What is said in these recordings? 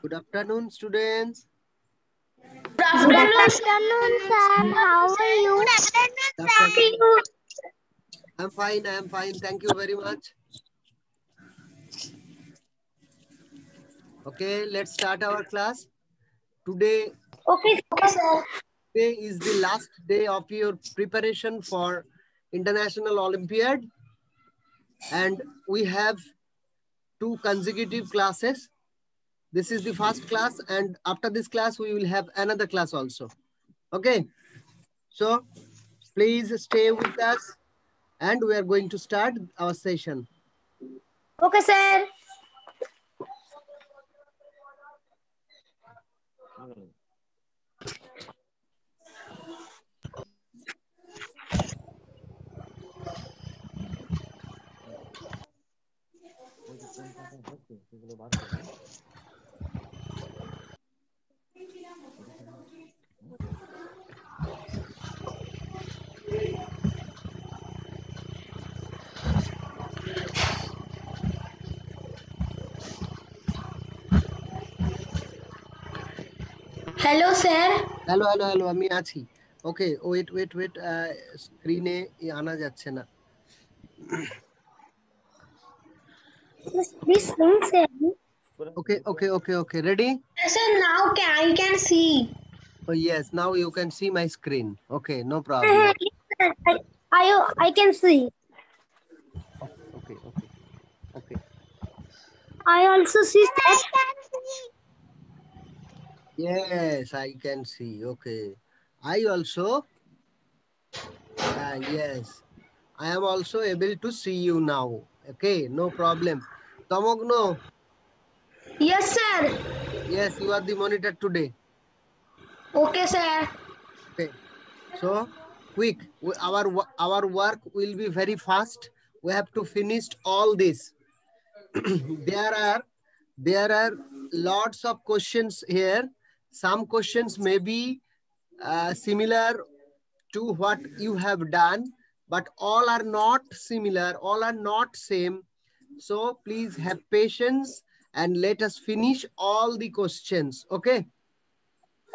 Good afternoon, students. Good afternoon, sir. How are you? Good afternoon. I'm fine. I am fine. Thank you very much. Okay, let's start our class. Today Okay, sir. is the last day of your preparation for International Olympiad. And we have 2 consecutive classes. This is the first class, and after this class, we will have another class also. Okay, so please stay with us, and we are going to start our session. Okay, sir. Hello, sir. Hello আমি আছি। Okay wait স্ক্রিনে আনা যাচ্ছে না। This thing, sir. Okay, ready? Sir, now I can see. Oh yes, now you can see my screen. Okay, no problem. I can see. Okay. I also see, sir. Yes, I can see. Okay. I also yes. I am also able to see you now. Okay, no problem. Tamogno, Yes, sir. yes, you are the monitor today. Okay, sir. Okay. So quick, our work will be very fast. We have to finish all this. there are lots of questions here. Some questions may be similar to what you have done, but all are not similar, all are not same. So please have patience and let us finish all the questions. Okay.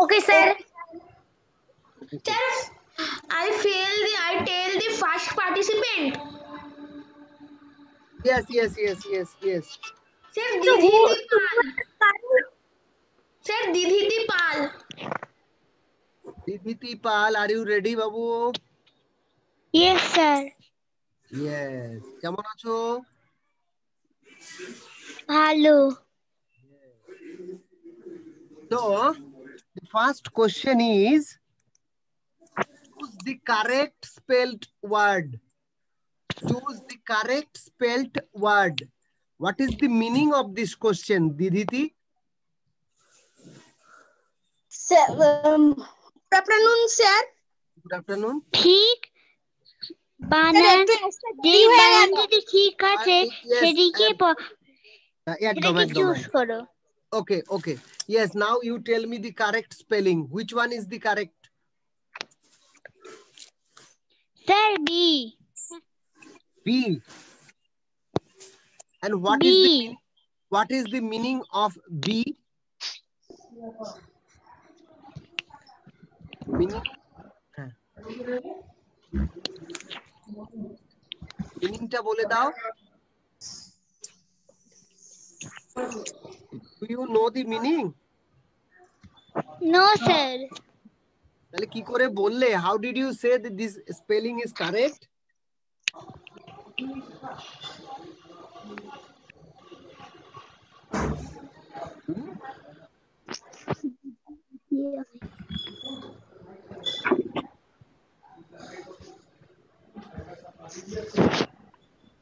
Okay, sir. Sir, I tell the first participant. Yes. Sir, So Didhiti Pal. Sir, Didhiti Pal. Didhiti Pal, are you ready, Babu? Yes, sir. Yes. কেমন আছো? Hello. So the first question is, choose the correct spelled word. Choose the correct spelled word. What is the meaning of this question, Didhiti? Sir, good afternoon, sir. Good afternoon. ঠিক বানান যে বানান যেটা ঠিক আছে সেদিকে একদম চুজ করো। Okay. Yes, now you tell me the correct spelling. Which one is the correct? Sir B B. And what is the meaning of B? Meaning? মিনিংটা বলে দাও। Do you know the meaning? No sir তাহলে কি করে বললে? How did you say that this spelling is correct?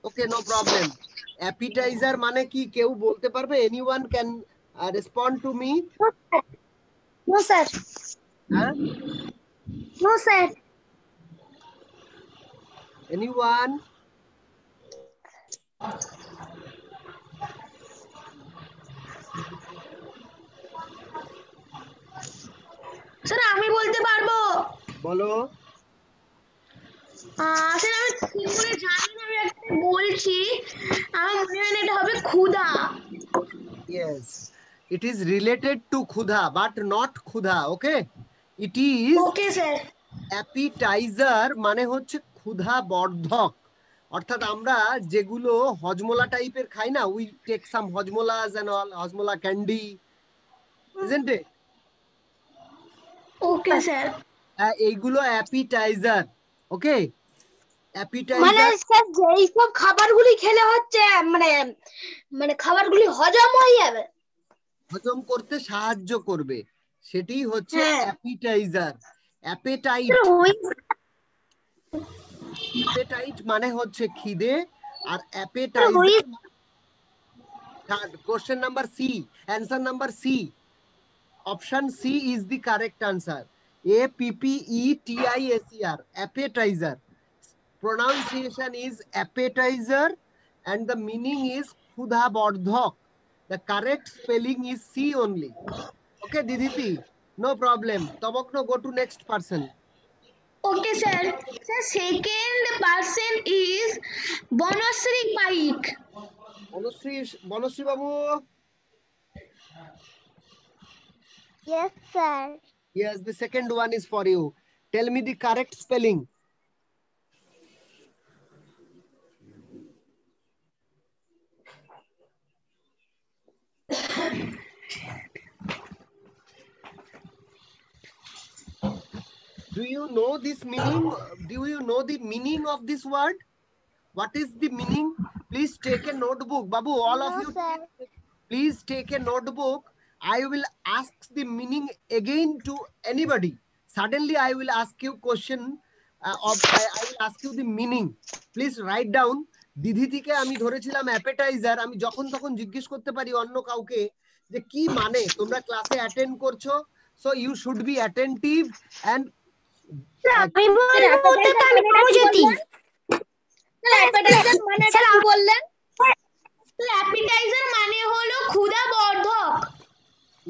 Okay, no problem. Appetizer মানে কি কেউ বলতে পারবে? Anyone can respond to me? No, sir. Huh? No, sir. Anyone? Sir আমি বলতে পারবো। বলো। স্যার আমি ঠিক করে জানি না, আমি একটা বলছি। আমার মনে হয় না এটা হবে ক্ষুধা। Yes. It is related to khudha, but not khudha. Okay, it is okay sir appetizer মানে হচ্ছে ক্ষুধা বর্ধক। অর্থাৎ আমরা যেগুলো হজমোলা টাইপের খাই না, we take some hajmolas and all, hajmola candy, isn't it? Okay sir এইগুলো appetizer. ওকে, মানে appetizer স্যার যেই সব খাবারগুলি খেলে হচ্ছে মানে মানে খাবারগুলি হজম হয়ে যাবে। হজম করতে সাহায্য করবে, সেটাই হচ্ছে হ্যাঁ। appetizer. appetite appetite মানে হচ্ছে খিদে, আর appetizer question number C, answer number C, option C is the correct answer. appetizer, appetizer. Pronunciation is appetizer and the meaning is khudha bordhok. The correct spelling is C only. Okay Diditi, no problem. Tabakno, go to next person. Okay sir sir second person is Bonasri Paik Bonasri Babu. Yes, sir. Yes, the second one is for you. Tell me the correct spelling. Do you know this meaning? Do you know the meaning of this word? What is the meaning? Please take a notebook. Babu, all No, of you, sir. please take a notebook. I will ask the meaning again to anybody. Suddenly, I will ask you question. I will ask you the meaning. Please write down. দিদিটিকে আমি ধরেছিলাম appetiser, আমি যখন তখন জিজ্ঞেস করতে পারি অন্য কাউকে যে কি মানে, তোমরা ক্লাসে অ্যাটেন্ড করছো, so you should be attentive and আমি বলবো তো আমি সমঝতি। স্যার অ্যাপেটাইজার মানে কি বললেন? অ্যাপিটাইজার মানে হলো ক্ষুধা বর্ধক।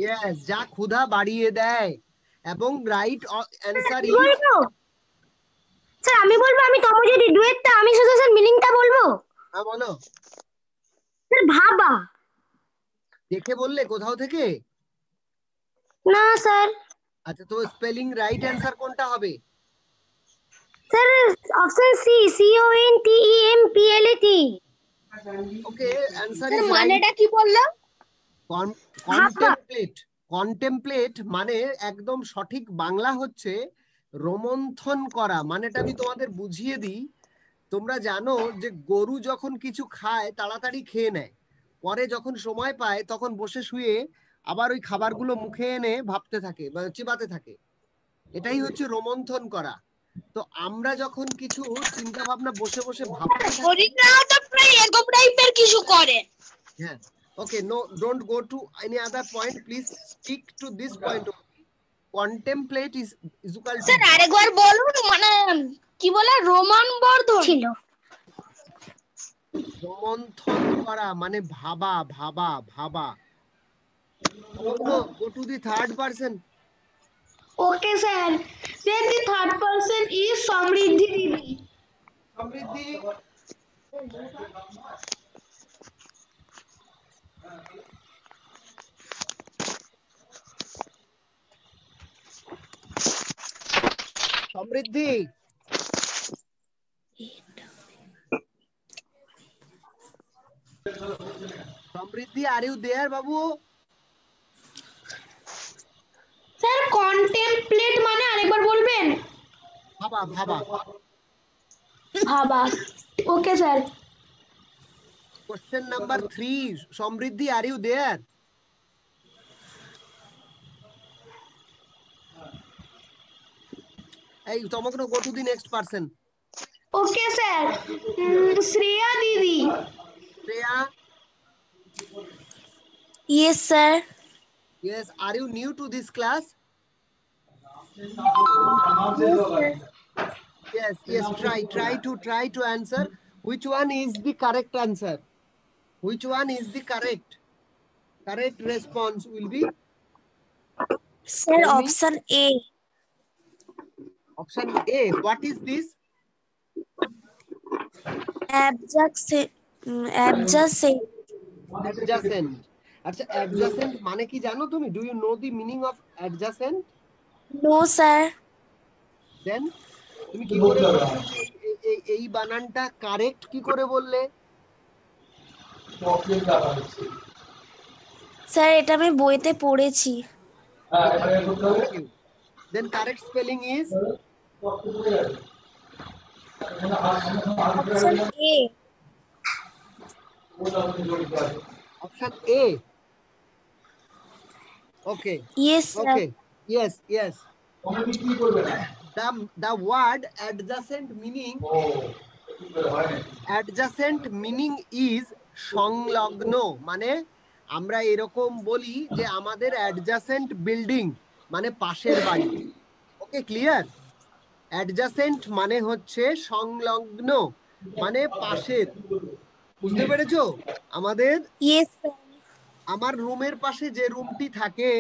ইয়েস, যা ক্ষুধা বাড়িয়ে দেয়। এবং রাইট অ্যানসার ইজ, স্যার আমি বলবো, আমি সমঝতি ডুয়েটটা আমি শুধু স্যার মিনিংটা বলবো। হ্যাঁ বলো। স্যার ভাবা। দেখে বললে কোথাও থেকে? না স্যার। আচ্ছা, তো স্পেলিং রাইট অ্যানসার কোনটা হবে? Sir option C, CONTEMPLAT। Okay, answer sir is right. মানেটা কি বললো? কন্টেমপ্লেট। কন্টেমপ্লেট মানে একদম সঠিক বাংলা হচ্ছে রোমন্থন করা। মানেটা আমি তোমাদের বুঝিয়ে দিই। তোমরা জানো যে গরু যখন কিছু খায় তাড়াতাড়ি খেয়ে নেয়, পরে যখন সময় পায় তখন বসে শুয়ে আবার ওই খাবারগুলো মুখে এনে ভাবতে থাকে বা চিবাতে থাকে। এটাই হচ্ছে রোমন্থন করা। তো আমরা যখন কিছু চিন্তা ভাবনা বসে বসে ভাবতে থাকি, হরিণরাও তো প্রায় এরকম টাইপের কিছু করে। হ্যাঁ, okay, no, don't go to any other point, please stick to this point. Contemplate is equal to, sir আরেকবার বলুন, মানে কি বলে, রোমান বর্ধন ছিল। রোমন্থন করা মানে ভাবা, ভাবা, ভাবা। Go to the third person. Okay sir then the third person is সমৃদ্ধি দিদি। সমৃদ্ধি, সমৃদ্ধি, সমৃদ্ধি, are you there Babu? Sir contemplate মানে আরেকবার বলবেন? ভাবা, ভাবা। ভাবা। Okay sir. Question number 3, Samriddhi, are you there? Hey, Tomakno, go to the next person. Okay sir Shreya দিদি। Shreya, yes sir. yes, are you new to this class? Yes, yes, try to answer. Which one is the correct answer? Which one is the correct response will be? Sir Tell me. Option A. Option A. What is this? Adjacent. Adjacent. আচ্ছা adjacent মানে কি জানো তুমি? Do you know the meaning of adjacent? No sir. Then তুমি কি করে বলছো যে এই বানানটা কারেক্ট কি করে বললে? স্যার এটা আমি বইতে পড়েছি। Then correct spelling is option A. option A. Okay. Yes sir. Okay. Yes. Yes. The word adjacent meaning is সংলগ্ন। মানে আমরা এরকম বলি যে আমাদের অ্যাডজাসেন্ট বিল্ডিং মানে পাশের বাড়ি। Okay clear? অ্যাডজাসেন্ট মানে হচ্ছে সংলগ্ন মানে পাশের। বুঝতে পেরেছো? আমাদের ইয়েস স্যার। আমার রুমের পাশে যে রুমটি থাকে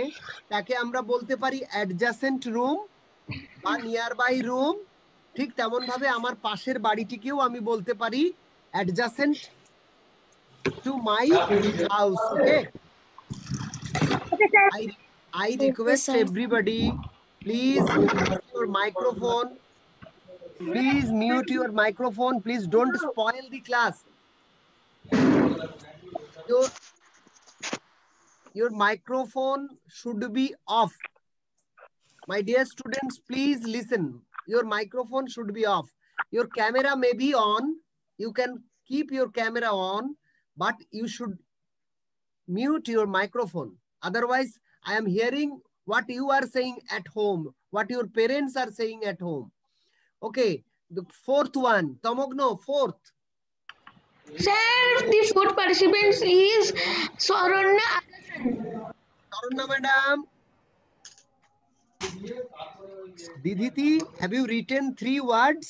তাকে আমরা বলতে পারি অ্যাডজাসেন্ট রুম বা নিয়ার বাই রুম। ঠিক তেমন ভাবে আমার পাশের বাড়িটিকেও আমি বলতে পারি adjacent to my house. Okay, I request everybody, please mute your microphone. Please mute your microphone. Please don't spoil the class. Your microphone should be off. My dear students, please listen. Your microphone should be off. Your camera may be on. You can keep your camera on, but you should mute your microphone. Otherwise, I am hearing what you are saying at home, what your parents are saying at home. Okay, the fourth one, Tamogno, fourth. Sir, the fourth participant is Saranya. Saranya madam. Diditi, have you written 3 words?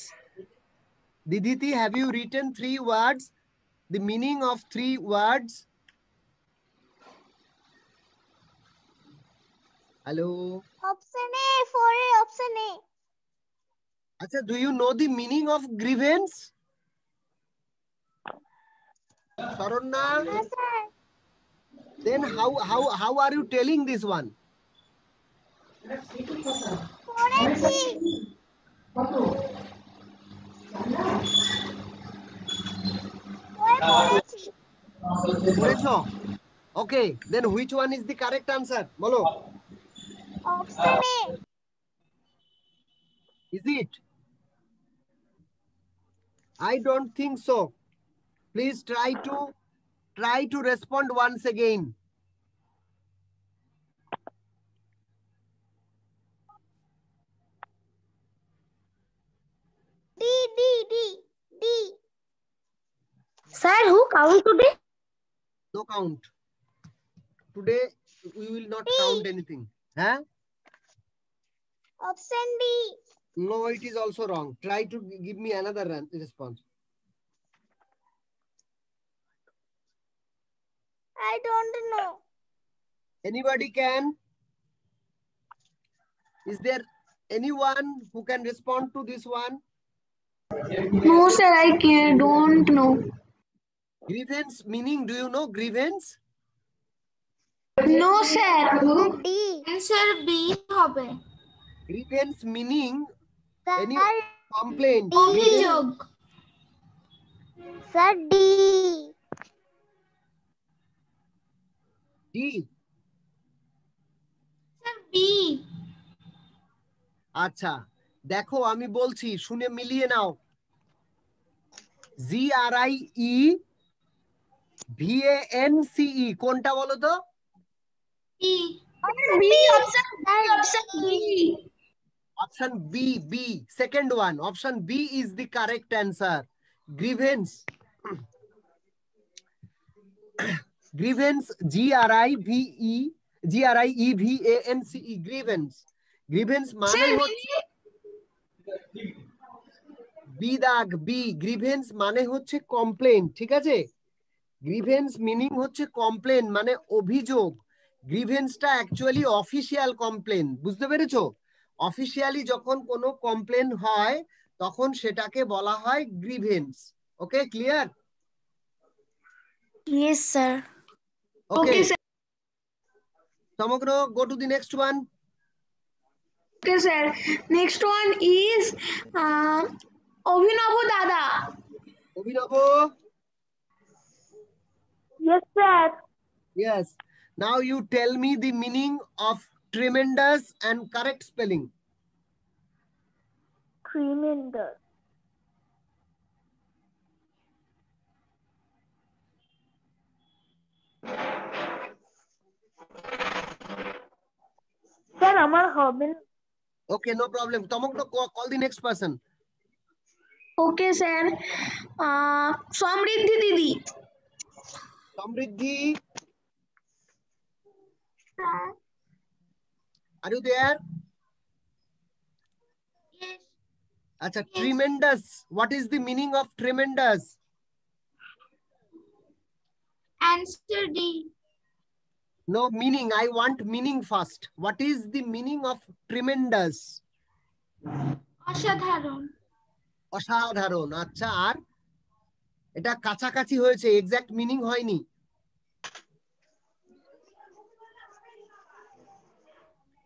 Diditi, have you written 3 words? The meaning of 3 words? Hello? Option A, 4A, option A. Achha, do you know the meaning of grievance? Saranya? Yes, sir. Then how are you telling this one? 4A, Okay, then which one is the correct answer? Bolo. option A. Is it? I don't think so. Please try to respond once again. D. Sir who count today? No count. Today we will not count anything. Huh? Option D. No, it is also wrong. Try to give me another response. I don't know. Anybody can? Is there anyone who can respond to this one? No, sir, I don't know. Grievance meaning, do you know grievance? No, sir. D. Answer B হবে। Grievance meaning Sir, any complaint. অভিযোগ। sir, D. D. Sir B। আচ্ছা দেখো আমি বলছি শুনে মিলিয়ে নাও। GRIEVANCE কোনটা বলো তো? E। B, option B. Option B. Second one. Option B is the correct answer. Grievance. Grievance. GRIEVANCE. Grievance. Grievance মানে হচ্ছে বি। গ্রিভেন্স মানে হচ্ছে কমপ্লেন। ঠিক আছে, গ্রিভেন্স মিনিং হচ্ছে কমপ্লেন মানে অভিযোগ। গ্রিভেন্সটা অ্যাকচুয়ালি অফিসিয়াল কমপ্লেন। বুঝতে পেরেছো? অফিসিয়ালি যখন কোনো কমপ্লেন হয় তখন সেটাকে বলা হয় grievance. Okay clear? Yes, sir. Okay Okay, sir. Tamogno, go to the next one. Okay, sir. Next one is Abhinavo Dada. Abhinavo. Yes, sir. Yes. Now you tell me the meaning of tremendous and correct spelling. Tremendous. Sir, আমার হবে না। Okay, no problem. Tamogno, call the next person. Okay, sir. Samriddhi Didi. Samriddhi. Are you there? Yes. Acha, tremendous. What is the meaning of tremendous? Answer D. No meaning. I want meaning first. What is the meaning of tremendous? অসাধারণ। অসাধারণ। আচ্ছা, আর এটা কাছাকাছি হয়েছে, exact meaning হয়নি।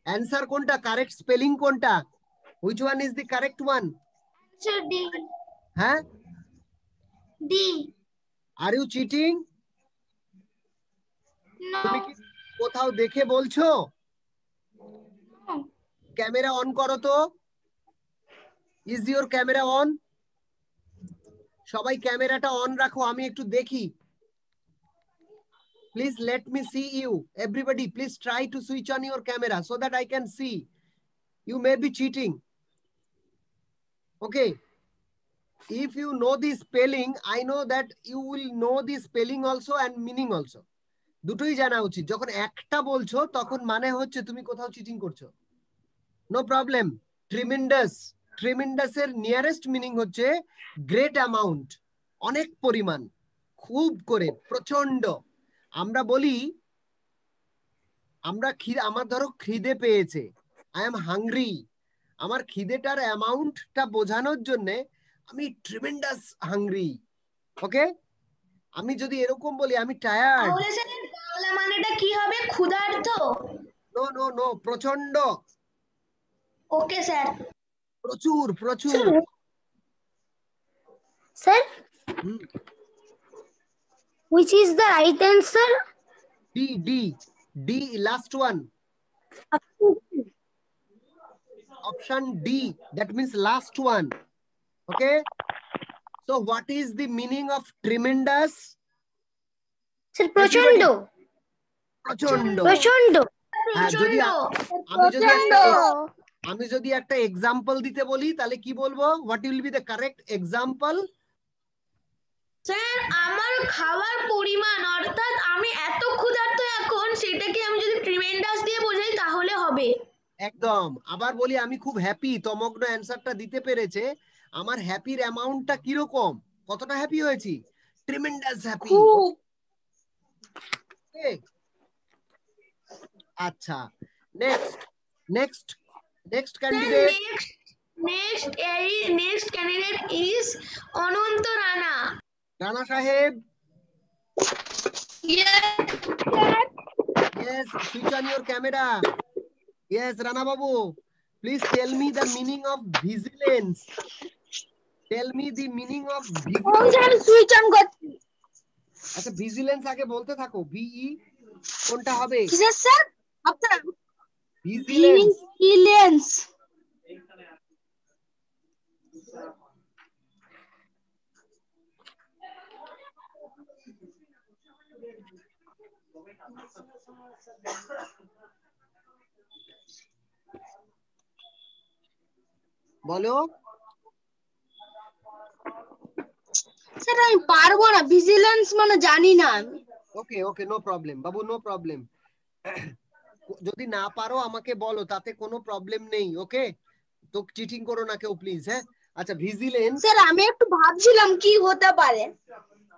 Answer কোনটা? Correct spelling কোনটা? Which one is the correct one? Answer D. হ্যাঁ? D. Are you cheating? No. তুমি কি কোথাও দেখে বলছো? No. ক্যামেরা অন করো তো। Is your camera on? সবাই ক্যামেরাটা অন রাখো, আমি একটু দেখি। Please let me see you. Everybody, please try to switch on your camera so that I can see. You may be cheating. Okay. If you know the spelling, I know that you will know the spelling also and meaning also. দুটোই জানা উচিত। যখন একটা বলছো তখন মানে হচ্ছে তুমি কোথাও চিটিং করছো। No problem. ট্রিমেন্ডাস, ট্রিমেন্ডাসের নিয়ারেস্ট মিনিং হচ্ছে গ্রেট অ্যামাউন্ট, অনেক পরিমাণ, খুব করে, প্রচন্ড। আমরা বলি, আমার ধরো খিদে পেয়েছে, আই এম হাংরি, আমার খিদেটার অ্যামাউন্টটা বোঝানোর জন্য আমি ট্রিমেন্ডাস হাংরি। ওকে, আমি যদি এরকম বলি আমি টায়ার্ড, তাহলে স্যার বাংলা মানেটা কি হবে? ক্ষুধার্ত। নো নো নো, প্রচন্ড। Okay sir. প্রচুর প্রচুর। Sir, which is the right answer? D, D, D, last one. Option D, that means last one. Okay. So what is the meaning of tremendous? Sir, প্রচন্ড। প্রচন্ড। প্রচন্ড। হ্যাঁ, যদি আমি যদি একটা এক্সাম্পল দিতে বলি তাহলে কি বলবো? What will be the correct example? Sir আমার খাওয়ার পরিমাণ, অর্থাৎ আমি এত ক্ষুধার্ত এখন, সেটাকে আমি যদি ট্রিমেন্ডাস দিয়ে বোঝাই তাহলে হবে। একদম। আবার বলি আমি খুব হ্যাপি, তমগ্ন অ্যানসারটা দিতে পেরেছে। আমার হ্যাপির অ্যামাউন্টটা কিরকম, কতটা হ্যাপি হয়েছি? Tremendous happy. আচ্ছা, next candidate. Next candidate is Ananta Rana. Rana saheb. Yes, switch on your camera. Yes, Rana Babu, please tell me the meaning of vigilance. Tell me the meaning of vigilance. Switch on করছি। আচ্ছা, vigilance আগে বলতে থাকো। ভিই কোনটা হবে? কিসের sir? আপনার ভিজিলেন্স। ভিজিলেন্স। বলো। স্যার আমি পারবো না, ভিজিলেন্স মানে জানি না আমি। ওকে ওকে, নো প্রবলেম বাবু, নো প্রবলেম। যদি না পারো আমাকে বলো, তাতে কোনো প্রবলেম নেই। ওকে, তো চিটিং করো না কেউ প্লিজ। হ্যাঁ, আচ্ছা, ভিজিলেন্স। স্যার আমি একটু ভাবছিলাম কি হতে পারে।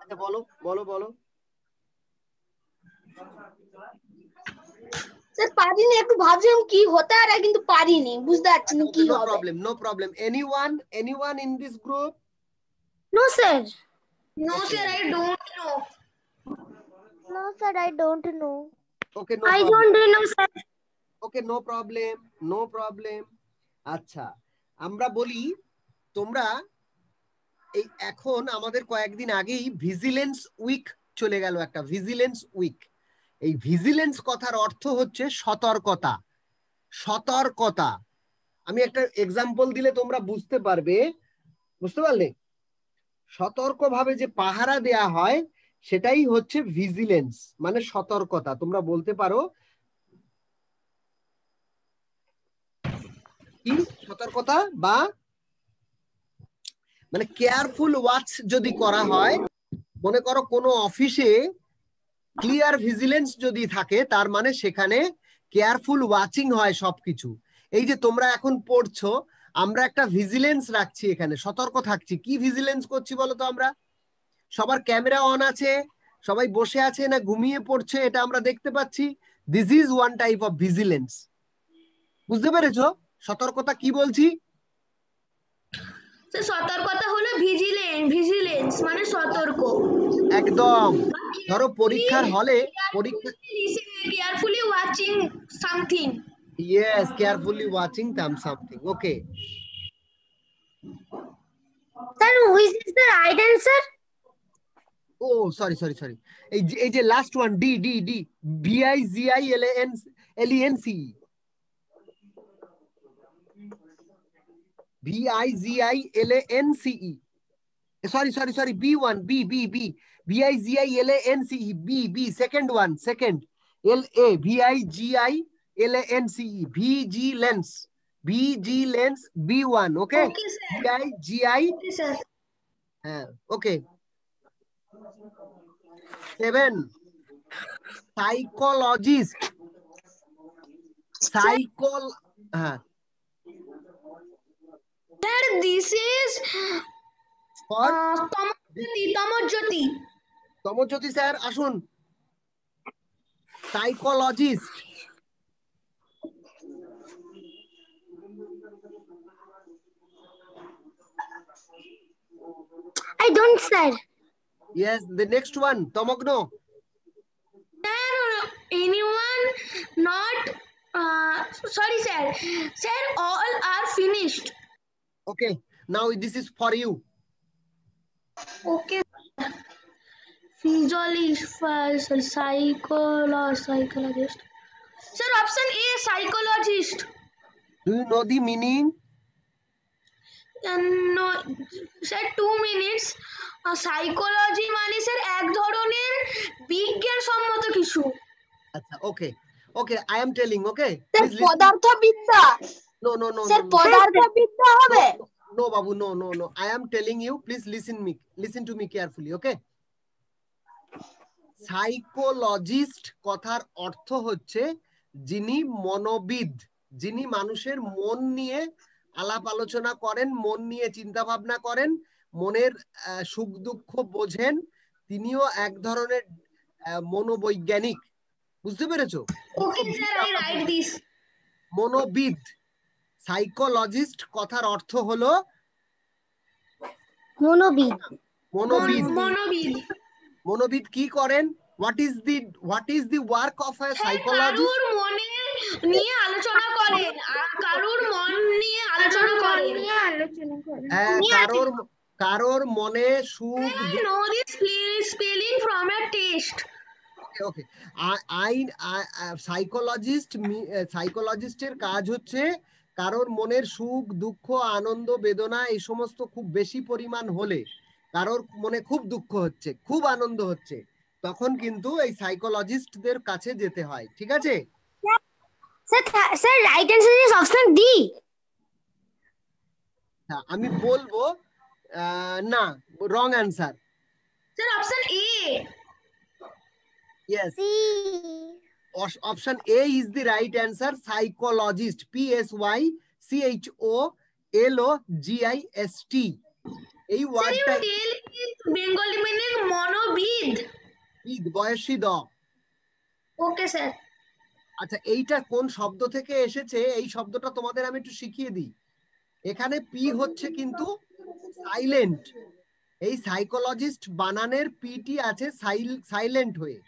আচ্ছা, বলো বলো বলো। স্যার পারিনি, একটু ভাবছিলাম কি হতে পারে কিন্তু পারিনি, বুঝতে পারছি না কি হবে। No problem. Anyone in this group? No sir. No sir, I don't know. No, sir, I don't know. Okay, no I problem, don't know, sir. Okay, no problem, no problem. আচ্ছা, আমরা বলি তোমরা এই এখন আমাদের কয়েকদিন আগেই ভিজিলেন্স উইক চলে গেল, একটা ভিজিলেন্স উইক। এই ভিজিলেন্স কথার অর্থ হচ্ছে সতর্কতা, সতর্কতা। আমি একটা এক্সাম্পল দিলে তোমরা বুঝতে পারবে, বুঝতে পারলে? সতর্কভাবে যে পাহারা দেয়া হয় সেটাই হচ্ছে ভিজিলেন্স, মানে সতর্কতা। তোমরা বলতে পারো কি সতর্কতা, বা মানে কেয়ারফুল ওয়াচ যদি করা হয়। মনে করো কোনো অফিসে ক্লিয়ার ভিজিলেন্স যদি থাকে, তার মানে সেখানে কেয়ারফুল ওয়াচিং হয় সবকিছু। এই যে তোমরা এখন পড়ছো, আমরা একটা ভিজিলেন্স রাখছি এখানে, সতর্ক থাকছি। কি ভিজিলেন্স করছি বলো তো? আমরা সবার ক্যামেরা অন আছে, সবাই বসে আছে না ঘুমিয়ে পড়ছে, এটা আমরা দেখতে পাচ্ছি। This is one type of vigilance. বুঝতে পেরেছো সতর্কতা কি বলছি? স্যার সতর্কতা হলো ভিজিলেন্স মানে সতর্ক। একদম। ধরো পরীক্ষার হলে, পরীক্ষা, carefully watching something. Yes, carefully watching something. Okay Sir, which is the right answer? ও সরি সরি সরি, এই যে last one, D D D, VIGILENCE, VIGILANCE, sorry sorry sorry, B1, B VIGILANCE, B second one, second, LA, VIGILANCE, vigilance, B1, okay? Okay sir, VIGI, okay sir. হ্যাঁ okay. 7, psychologist, হ্যাঁ, sir this is for Tamojyoti. Tamojyoti sir আসুন। Psychologist, I don't, sir. yes, the next one, Tamagna. Sir, anyone not sorry sir. Sir, all are finished. Okay, now this is for you. Okay. Physiologist, psychologist. Sir, option A, psychologist. Do you know the meaning? No, sir, 2 minutes. Psychology মানে sir এক ধরনের বিজ্ঞানসম্মত কিছু। আচ্ছা, okay, okay, I am telling, okay? Sir Please listen. পদার্থবিদ্যা, No, no, no, sir no, no. পদার্থবিদ্যা হবে। No, Babu, no, no, no. I am telling you, please listen to me carefully, okay? Psychologist কথার অর্থ হচ্ছে যিনি মনোবিদ, যিনি মানুষের মন নিয়ে আলাপ আলোচনা করেন, মন নিয়ে চিন্তা ভাবনা করেন, মনের সুখ দুঃখ বোঝেন, তিনিও এক ধরনের মনোবৈজ্ঞানিক। বুঝতে পেরেছো? Okay sir, I write this. মনোবিদ, সাইকোলজিস্ট কথার অর্থ হলো মনোবিদ। মনোবিদ। মনোবিদ। মনোবিদ কি করেন? What is the work of a psychologist? কারুর মনে নিয়ে আলোচনা করেন, কারুর মন নিয়ে আলোচনা করেন। কারোর মনে সুখ, I know this spelling from a test. ওকে। সাইকোলজিস্টের কাজ হচ্ছে কারোর মনের সুখ দুঃখ আনন্দ বেদনা এই সমস্ত খুব বেশি পরিমাণ হলে, কারোর মনে খুব দুঃখ হচ্ছে খুব আনন্দ হচ্ছে, তখন কিন্তু এই সাইকোলজিস্টদের কাছে যেতে হয়। ঠিক আছে Sir, right answer is option D. আমি বলবো না, wrong answer. Sir option A. Yes. Option A is the right answer. Psychologist. PSYCHOLOGIST. এই ওয়ার্ডটা বেঙ্গলি মিনিং মনোবিদ। বয়সী দ। Okay sir. আচ্ছা, এইটা কোন শব্দ থেকে এসেছে এই শব্দটা তোমাদের আমি একটু শিখিয়ে দিই। এখানে পি হচ্ছে কিন্তু সাইলেন্ট। এই সাইকোলজিস্ট বানানের পিটি আছে সাইলেন্ট হয়ে।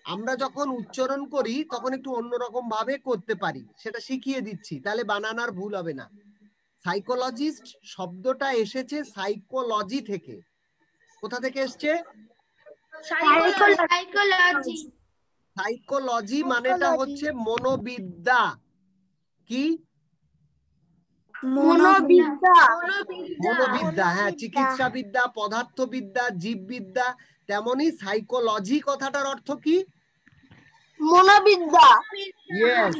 আমরা যখন উচ্চারণ করি তখন একটু অন্যরকম ভাবে করতে পারি, সেটা শিখিয়ে দিচ্ছি, তাহলে বানানার ভুল হবে না। সাইকোলজিস্ট শব্দটা এসেছে সাইকোলজি থেকে। কোথা থেকে এসছে? সাইকোলজি। সাইকোলজি মানেটা হচ্ছে মনোবিদ্যা। কি? মনোবিদ্যা। মনোবিদ্যা, হ্যাঁ। চিকিৎসাবিদ্যা, পদার্থবিদ্যা, জীববিদ্যা, তেমনি সাইকোলজি কথাটার অর্থ কি? মনোবিদ্যা। ইয়েস।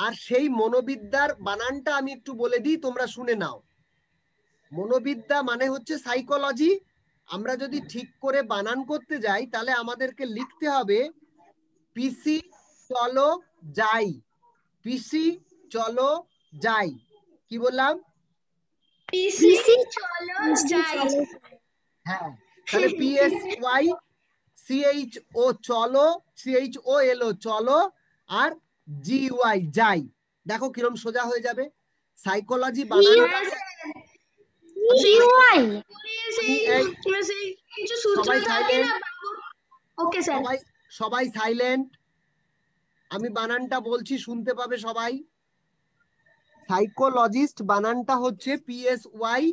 আর সেই মনোবিদ্যার বানানটা আমি একটু বলে দিই, তোমরা শুনে নাও। মনোবিদ্যা মানে হচ্ছে সাইকোলজি। আমরা যদি ঠিক করে বানান করতে যাই তাহলে আমাদেরকে লিখতে হবে পিসি চলো যাই, পিসি চলো যাই। কি বললাম? পিসি চলো যাই। হ্যাঁ, তাহলে PSY CHO চলো, CHOLO চলো, আর GY যাই। দেখো কিরম সোজা হয়ে যাবে। সাইকোলজি বানানটা সবাই সাইলেন্ট, ওকে স্যার। সবাই সাইলেন্ট। আমি বানানটা বলছি, শুনতে পাবে সবাই। সাইকোলজিস্ট বানানটা হচ্ছে PSY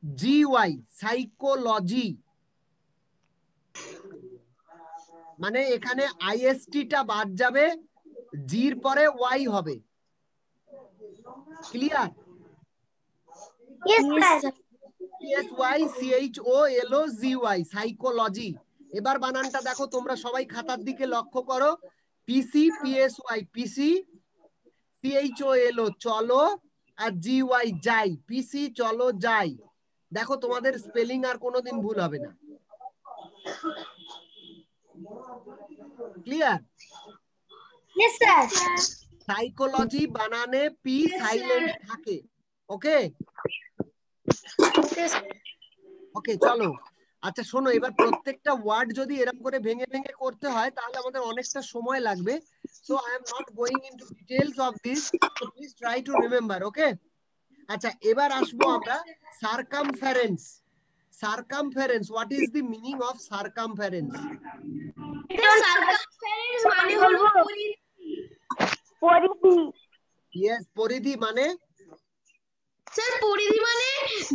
CHOLOGY, সাইকোলজি। মানে এখানে IST টা বাদ যাবে, জির পরে ওয়াই হবে। ক্লিয়ার? PSY CHOLOGY, psychology. এবার বানানটা দেখো তোমরা সবাই খাতার দিকে লক্ষ্য করো। পিসি PSY, পিসি CHOLO চলো, আর GY যাই, পিসি চলো যাই। দেখো তোমাদের স্পেলিং আর কোনোদিন ভুল হবে না। ক্লিয়ার? Yes, sir. সাইকোলজি বানানে পি সাইলেন্ট থাকে। ওকে ওকে, চলো। আচ্ছা শোনো, এবার প্রত্যেকটা ওয়ার্ড যদি এরকম করে ভেঙে ভেঙে করতে হয় তাহলে আমাদের অনেকটা সময় লাগবে। So I am not going into details of this, so please try to remember. Okay, আচ্ছা এবার আসবো আমরা circumference. Circumference, what is the meaning of circumference? Circumference মানে হলো পরিধি। ইয়েস, পরিধি মানে? স্যার পরিধি মানে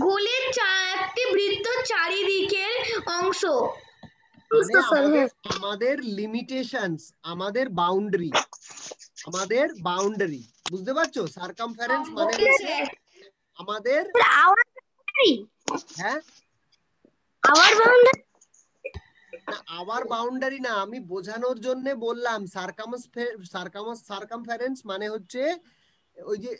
গোলের একটি বৃত্ত চারিদিকের অংশ। মানে আমাদের লিমিটেশনস, আমাদের বাউন্ডারি, আমাদের বাউন্ডারি। বুঝতে পারছো? সারকামফারেন্স মানে হচ্ছে আমাদের, হ্যাঁ আওয়ার বাউন্ডারি না, আমি বোঝানোর জন্য বললাম। সারকামফারেন্স মানে হচ্ছে ওই যে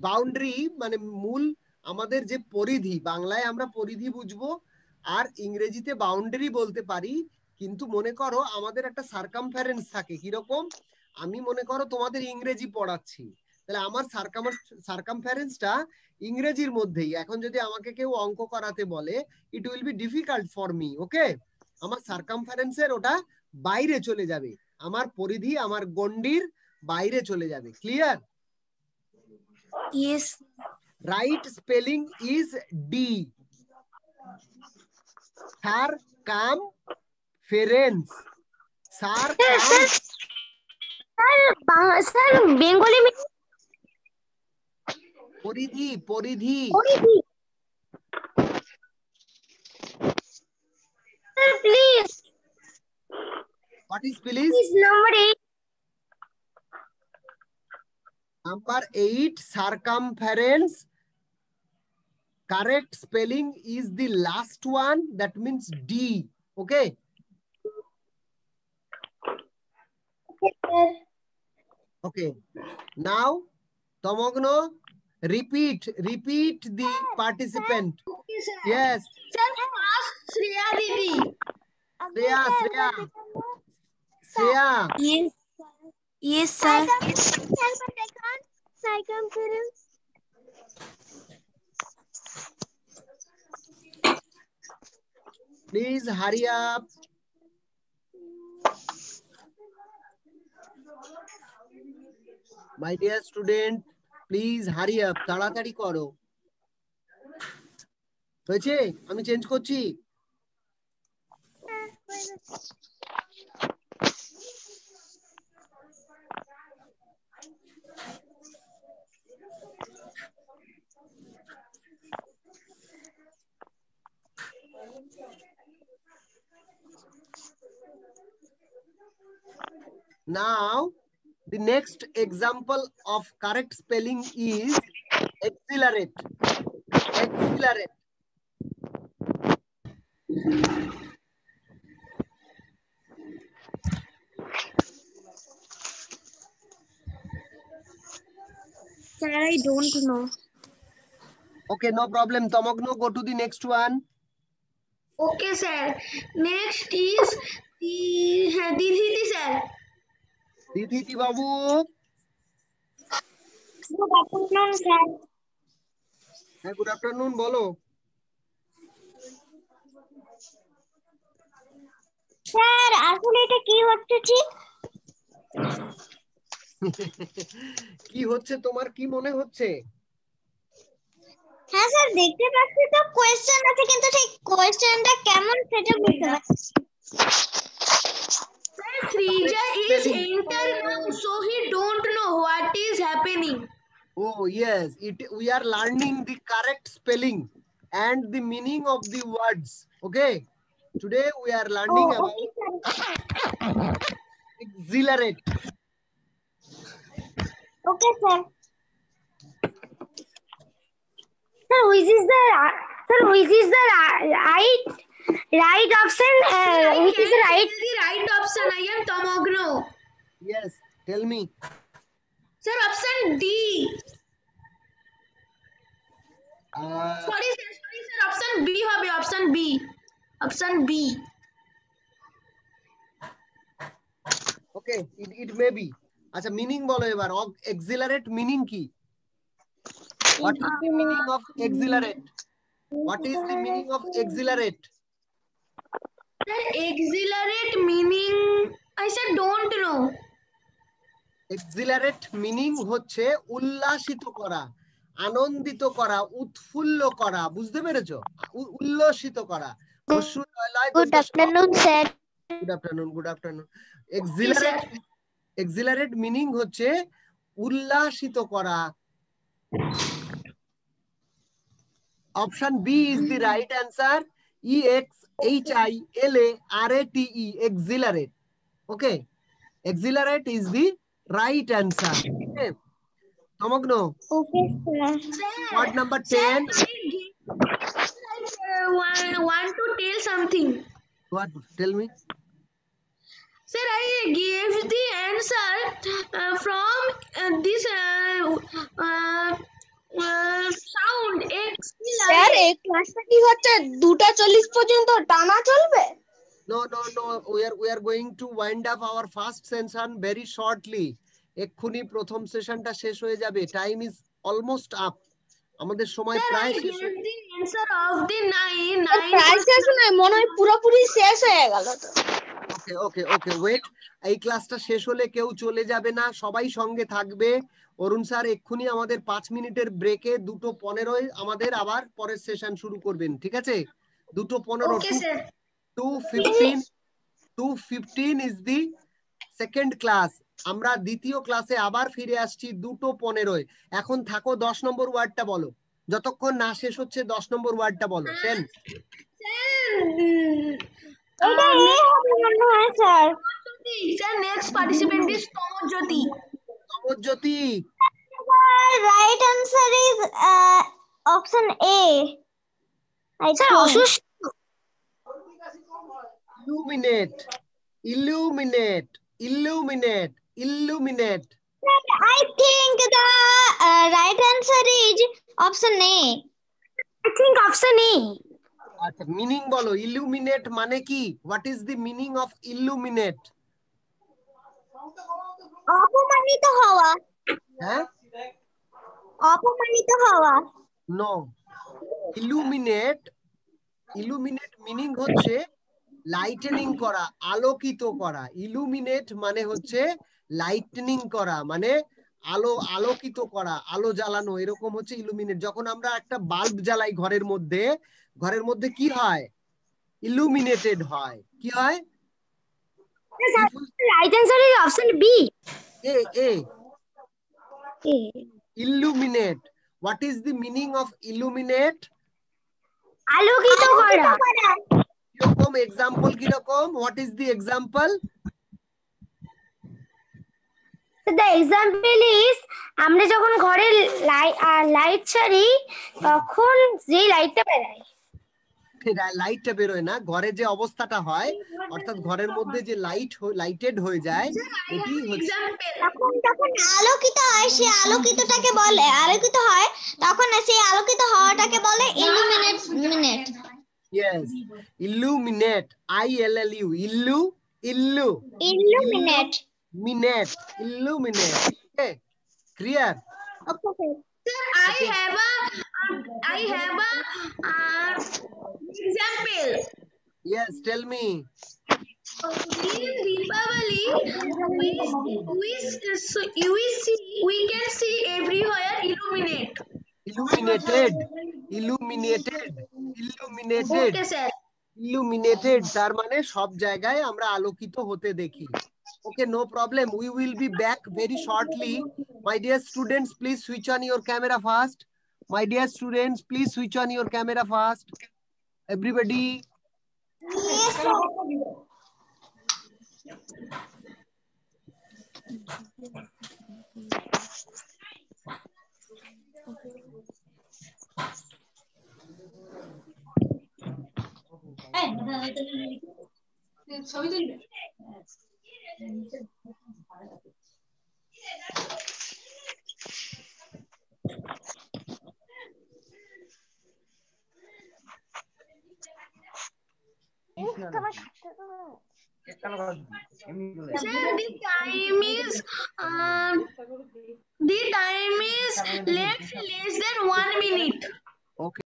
বাউন্ডারি, মানে মূল আমাদের যে পরিধি, বাংলায় আমরা পরিধি বুঝবো আর ইংরেজিতে বাউন্ডারি বলতে পারি। কিন্তু মনে করো আমাদের একটা সারকামফারেন্স থাকে। কিরকম? আমি মনে করো তোমাদের ইংরেজি পড়াচ্ছি, তাহলে আমার সারকামফারেন্সটা ইংরেজির মধ্যেই। এখন যদি আমাকে কেউ অঙ্ক করাতে বলে, it will be difficult for me. Okay, আমার সারকামফারেন্সের ওটা বাইরে চলে যাবে, আমার পরিধি, আমার গন্ডির বাইরে চলে যাবে। Clear? Yes. Right spelling is D, circumference. Sir, Bengali পরিধি, পরিধি। Sir, please. What is please? Please, number 8. Number 8, circumference. Correct spelling is the last one, that means D. Okay. Okay. Now, Tomogno, repeat the participant. Yes. Sir, ask Shreya Didi. Shreya. Yes, sir. Circumference. Please hurry up. My dear student, please hurry up. তাড়াতাড়ি করো। হয়েছে? আমি change করছি। Now, the next example of correct spelling is exhilarate. Exhilarate. Sir, I don't know. Okay, no problem. Tamagno, go to the next one. Okay, sir. Next is Didhiti, sir. Didhiti Babu. Good afternoon, sir. Hey, good afternoon. Bolo. Sir, আসলে এটা কি হচ্ছে ঠিক? কি হচ্ছে তোমার কি মনে হচ্ছে? হ্যাঁ স্যার, দেখতে পাচ্ছি তো কোয়েশ্চেন আছে, কিন্তু ঠিক কোয়েশ্চেনটা কেমন সেটা বুঝতে পারছি। Sir, Srija is enter now, so he don't know what is happening. Oh yes, we are learning the correct spelling and the meaning of the words. Okay, today we are learning about exhilarate. Okay, sir. Sir, which is the right option? Which is the right? The right option. I am Tamagno. Yes, tell me. Sir, option D. Sorry, sir. Option B হবে, option B. Option B. Okay, it may be. আচ্ছা meaning বলো এবার। exhilarate meaning কি? What is the meaning of exhilarate? What is the meaning of exhilarate? Sir, exhilarate meaning I said don't know. exhilarate meaning হচ্ছে উল্লাসিত করা, আনন্দিত করা, উৎফুল্ল করা, বুঝতে পেরেছো? উল্লসিত করা। Good afternoon, sir. Good afternoon, good afternoon. exhilarate meaning হচ্ছে উল্লাসিত করা। Option B is the right answer. EXHILARATE, exhilarate. Okay, exhilarate is the right answer. Okay, Tamagno. Okay, sir. Word number 10. Want to tell something. What? Tell me. Sir, I gave the answer from this sound. Sir এই ক্লাসটা কি হচ্ছে 2:40 পর্যন্ত টানা চলবে? No. We are going to wind up our first session very shortly. এক্ষুনি প্রথম সেশনটা শেষ হয়ে যাবে। Time is almost up. আমাদের সময় প্রায় শেষ। The answer of the 9 প্রায় শেষ নয়, মনে হয় পুরোপুরি শেষ হয়ে গেল তো। Okay wait. এই ক্লাসটা শেষ হলে কেউ চলে যাবে না, সবাই সঙ্গে থাকবে। অরুণ স্যার এক্ষুনি আমাদের 5 মিনিটের ব্রেকে 2:15 আমাদের আবার পরের সেশন শুরু করবেন, ঠিক আছে? 2:15 2:15 is the second class. আমরা দ্বিতীয় ক্লাসে আবার ফিরে আসছি 2:15। এখন থাকো 10 নম্বর ওয়ার্ডটা বলো, যতক্ষণ না শেষ হচ্ছে 10 নম্বর ওয়ার্ডটা বলো। 10 এটা এ হবে মনে হয় sir. Sir, next participant is Tomojyoti. Tomojyoti. Right answer is option A. Sir, অসুস্থ। Illuminate. I think the right answer is option A. I think option A. আচ্ছা মিনিং বলো, illuminate মানে কি? What is the meaning of illuminate? অপমানিত হওয়া। হ্যাঁ, অপমানিত হওয়া। নো, illuminate মিনিং হচ্ছে লাইটেনিং করা, আলোকিত করা। ইলুমিনেট মানে হচ্ছে লাইটনিং করা, মানে আলোকিত করা, আলো জ্বালানো, এরকম হচ্ছে ইলুমিনেট। যখন আমরা একটা বাল্ব জ্বালাই ঘরের মধ্যে, ঘরের মধ্যে কি হয়? ইলুমিনেটেড হয়। কি হয়? Right answer is option B. A. Illuminate. What is the meaning of illuminate? আলোকিত করা। কিরকম example কিরকম? What is the example? The example is আমরা যখন ঘরে লাইট ছাড়ি তখন যেই লাইটটা বেরায়। লাইটটা বেরোয় না, ঘরে যে অবস্থাটা হয় অর্থাৎ ঘরের মধ্যে যে লাইটেড হয়ে যায় এটি হচ্ছে তখন যখন আলোকিত হয় সেই আলোকিতটাকে বলে আলোকিত হয় তখন সেই আলোকিত হওয়াটাকে বলে illuminate. yes illuminate ILLU illuminate. illuminate okay clear Okay. Sir, I have a example. yes tell me In Deepavali, we can see everywhere illuminate. Okay, sir. illuminated তার মানে সব জায়গায় আমরা আলোকিত হতে দেখি okay no problem we will be back very shortly my dear students please switch on your camera fast my dear students please switch on your camera fast everybody Yes, sir. Sir, the time is less than 1 minute. okay